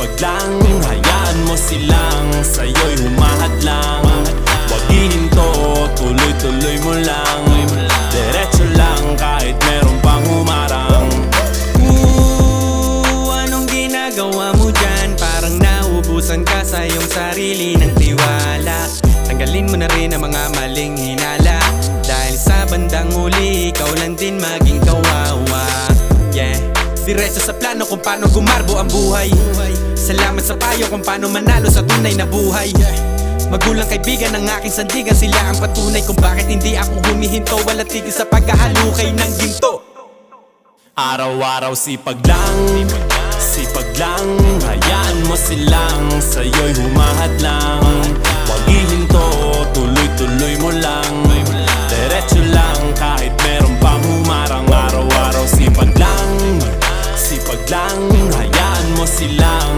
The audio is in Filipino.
sipag lang, hayaan mo silang sa'yo'y humahadlang. Huwag hihinto, tuloy-tuloy mo lang. Diretso lang kahit meron pang humarang. Anong ginagawa mo dyan? Parang naubusan ka sa iyong sarili ng tiwala. Tanggalin mo na rin ang mga maling hinala, dahil sa bandang huli ikaw lang din maging kawawa. Yeah, diretso sa plano kung paano gumarbo ang buhay. Salamat sa payo kung paano manalo sa tunay na buhay. Magulang kaibigan ng aking sandigan, sila ang patunay kung bakit hindi ako humihinto. Walang tigil sa pagkahalukay ng ginto. Araw-araw sipag lang, hayaan mo silang sa'yo'y humahadlang.